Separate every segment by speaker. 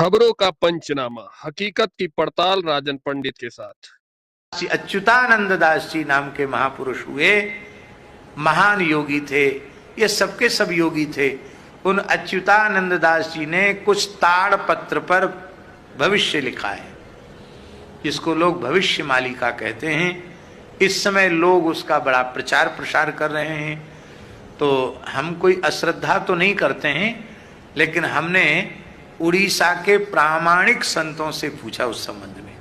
Speaker 1: खबरों का पंचनामा, हकीकत की पड़ताल राजन पंडित के साथ।
Speaker 2: श्री अच्युतानंद दास जी नाम के महापुरुष हुए, महान योगी थे। ये सबके सब योगी थे। उन अच्युतानंद दास जी ने कुछ ताड़ पत्र पर भविष्य लिखा है, जिसको लोग भविष्य मालिका कहते हैं। इस समय लोग उसका बड़ा प्रचार प्रसार कर रहे हैं। तो हम कोई अश्रद्धा तो नहीं करते हैं, लेकिन हमने उड़ीसा के प्रामाणिक संतों से पूछा उस संबंध में।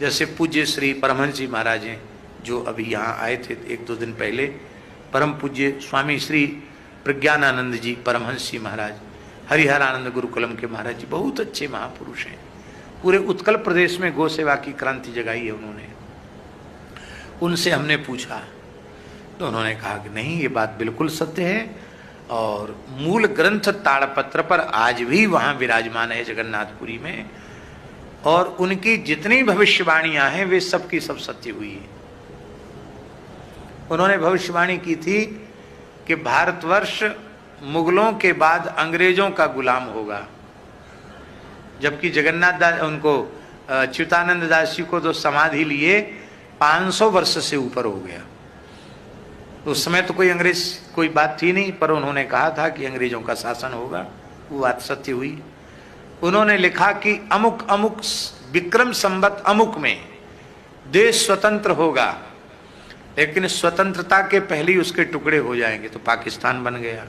Speaker 2: जैसे पूज्य श्री परमहंस जी महाराज हैं, जो अभी यहाँ आए थे एक दो दिन पहले। परम पूज्य स्वामी श्री प्रज्ञानानंद जी परमहंस जी महाराज, हरिहरानंद गुरुकुलम के महाराज जी, बहुत अच्छे महापुरुष हैं। पूरे उत्कल प्रदेश में गौ सेवा की क्रांति जगाई है उन्होंने। उनसे हमने पूछा तो उन्होंने कहा कि नहीं, ये बात बिल्कुल सत्य है। और मूल ग्रंथ ताड़पत्र पर आज भी वहां विराजमान है जगन्नाथपुरी में। और उनकी जितनी भविष्यवाणियां हैं वे सब की सब सत्य हुई है। उन्होंने भविष्यवाणी की थी कि भारतवर्ष मुगलों के बाद अंग्रेजों का गुलाम होगा। जबकि जगन्नाथ दास, उनको अच्युतानंद दास जी को तो समाधि लिए 500 वर्ष से ऊपर हो गया। उस समय तो कोई अंग्रेज कोई बात थी नहीं, पर उन्होंने कहा था कि अंग्रेजों का शासन होगा। वो बात सत्य हुई। उन्होंने लिखा कि अमुक अमुक विक्रम संवत अमुक में देश स्वतंत्र होगा, लेकिन स्वतंत्रता के पहले ही उसके टुकड़े हो जाएंगे, तो पाकिस्तान बन गया।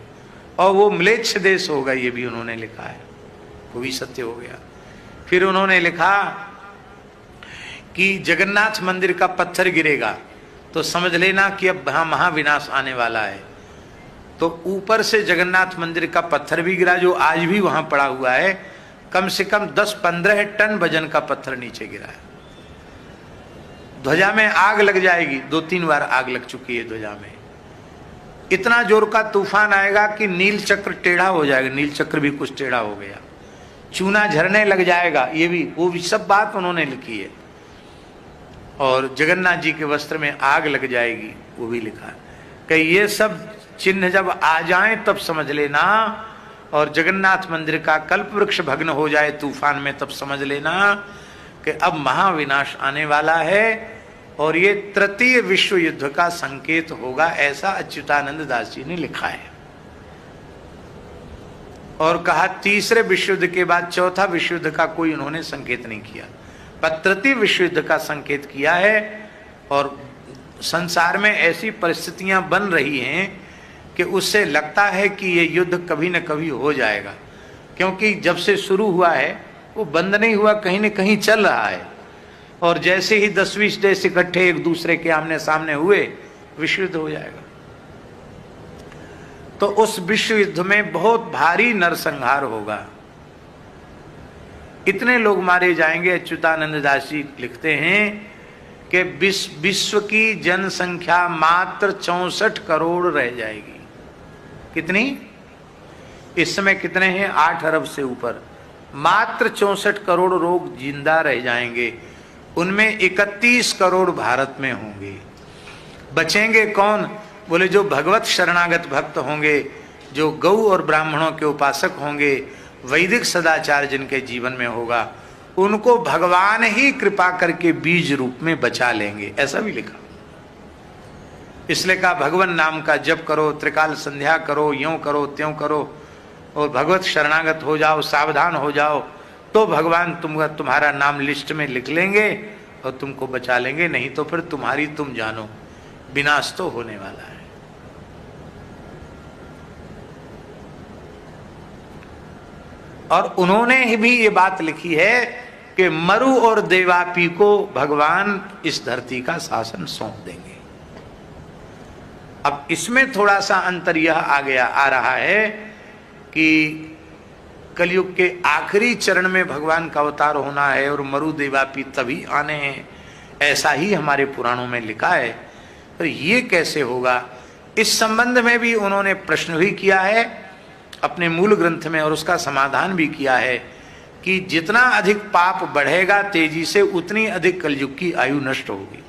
Speaker 2: और वो म्लेच्छ देश होगा, ये भी उन्होंने लिखा है, वो भी सत्य हो गया। फिर उन्होंने लिखा कि जगन्नाथ मंदिर का पत्थर गिरेगा तो समझ लेना कि अब वहां महाविनाश आने वाला है। तो ऊपर से जगन्नाथ मंदिर का पत्थर भी गिरा, जो आज भी वहां पड़ा हुआ है। कम से कम 10-15 टन वजन का पत्थर नीचे गिरा है। ध्वजा में आग लग जाएगी, 2-3 बार आग लग चुकी है ध्वजा में। इतना जोर का तूफान आएगा कि नील चक्र टेढ़ा हो जाएगा। नील चक्र भी कुछ टेढ़ा हो गया। चूना झरने लग जाएगा, ये भी वो भी सब बात उन्होंने लिखी है। और जगन्नाथ जी के वस्त्र में आग लग जाएगी, वो भी लिखा है कि ये सब चिन्ह जब आ जाएं तब समझ लेना। और जगन्नाथ मंदिर का कल्प वृक्ष भग्न हो जाए तूफान में, तब समझ लेना कि अब महाविनाश आने वाला है। और ये तृतीय विश्व युद्ध का संकेत होगा, ऐसा अच्युतानंद दास जी ने लिखा है। और कहा तीसरे विश्व युद्ध के बाद चौथा विश्व युद्ध का कोई उन्होंने संकेत नहीं किया, पर तृतीय विश्व युद्ध का संकेत किया है। और संसार में ऐसी परिस्थितियां बन रही हैं कि उससे लगता है कि ये युद्ध कभी न कभी हो जाएगा, क्योंकि जब से शुरू हुआ है वो बंद नहीं हुआ, कहीं न कहीं चल रहा है। और जैसे ही 10-20 देश इकट्ठे एक दूसरे के आमने सामने हुए, विश्व युद्ध हो जाएगा। तो उस विश्व युद्ध में बहुत भारी नरसंहार होगा, इतने लोग मारे जाएंगे। अच्युतानंद दास जी लिखते हैं कि विश्व की जनसंख्या मात्र 64 करोड़ रह जाएगी। कितनी? इस समय कितने हैं? 8 अरब से ऊपर। मात्र 64 करोड़ लोग जिंदा रह जाएंगे। उनमें 31 करोड़ भारत में होंगे। बचेंगे कौन? बोले जो भगवत शरणागत भक्त होंगे, जो गौ और ब्राह्मणों के उपासक होंगे, वैदिक सदाचार जिनके जीवन में होगा, उनको भगवान ही कृपा करके बीज रूप में बचा लेंगे, ऐसा भी लिखा। इसलिए कहा भगवान नाम का जप करो, त्रिकाल संध्या करो, यूं करो त्यों करो, और भगवत शरणागत हो जाओ, सावधान हो जाओ, तो भगवान तुम्हारा नाम लिस्ट में लिख लेंगे और तुमको बचा लेंगे। नहीं तो फिर तुम्हारी तुम जानो, विनाश तो होने वाला है। और उन्होंने भी ये बात लिखी है कि मरु और देवापी को भगवान इस धरती का शासन सौंप देंगे। अब इसमें थोड़ा सा अंतर यह आ रहा है कि कलयुग के आखिरी चरण में भगवान का अवतार होना है और मरु देवापी तभी आने हैं, ऐसा ही हमारे पुराणों में लिखा है। पर ये कैसे होगा, इस संबंध में भी उन्होंने प्रश्न भी किया है अपने मूल ग्रंथ में, और उसका समाधान भी किया है कि जितना अधिक पाप बढ़ेगा तेजी से, उतनी अधिक कलयुग की आयु नष्ट होगी।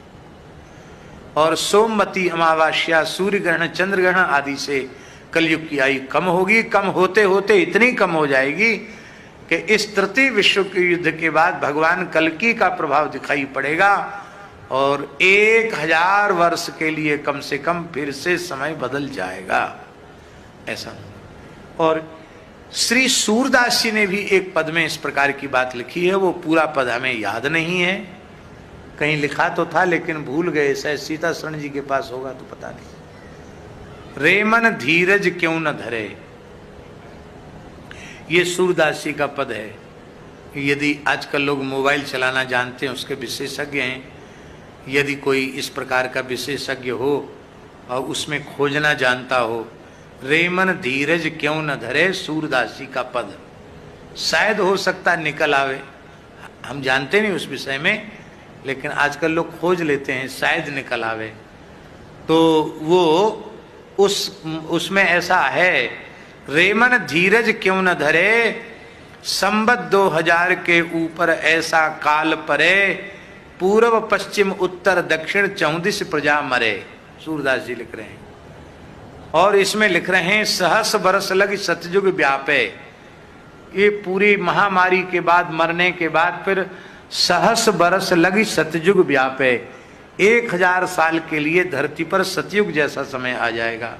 Speaker 2: और सोमवती अमावस्या, सूर्य ग्रहण, चंद्र ग्रहण आदि से कलयुग की आयु कम होगी। कम होते होते इतनी कम हो जाएगी कि इस तृतीय विश्व के युद्ध के बाद भगवान कल्कि का प्रभाव दिखाई पड़ेगा और 1000 वर्ष के लिए कम से कम फिर से समय बदल जाएगा ऐसा। और श्री सूरदास जी ने भी एक पद में इस प्रकार की बात लिखी है, वो पूरा पद हमें याद नहीं है, कहीं लिखा तो था लेकिन भूल गए, शायद सीता शरण जी के पास होगा तो पता नहीं। रेमन धीरज क्यों न धरे, ये सूरदास जी का पद है। यदि आजकल लोग मोबाइल चलाना जानते हैं, उसके विशेषज्ञ हैं, यदि कोई इस प्रकार का विशेषज्ञ हो और उसमें खोजना जानता हो, रेमन धीरज क्यों न धरे, सूरदास जी का पद, शायद हो सकता निकल आवे, हम जानते नहीं उस विषय में, लेकिन आजकल लोग खोज लेते हैं, शायद निकल आवे। तो वो उसमें ऐसा है, रेमन धीरज क्यों न धरे, संबत 2000 के ऊपर ऐसा काल परे, पूर्व पश्चिम उत्तर दक्षिण 34 प्रजा मरे, सूरदास जी लिख रहे हैं। और इसमें लिख रहे हैं, सहस बरस लग सतयुग व्यापे, ये पूरी महामारी के बाद, मरने के बाद फिर सहस बरस लगी सतयुग व्यापे, 1000 साल के लिए धरती पर सतयुग जैसा समय आ जाएगा।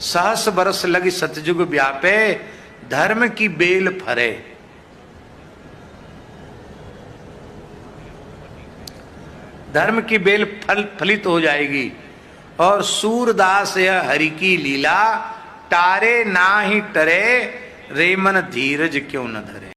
Speaker 2: सहस बरस लगी सतयुग व्यापे, धर्म की बेल फरे, धर्म की बेल फलित हो जाएगी। और सूरदास यह हरि की लीला, टारे ना ही टरे, रेमन धीरज क्यों न धरे।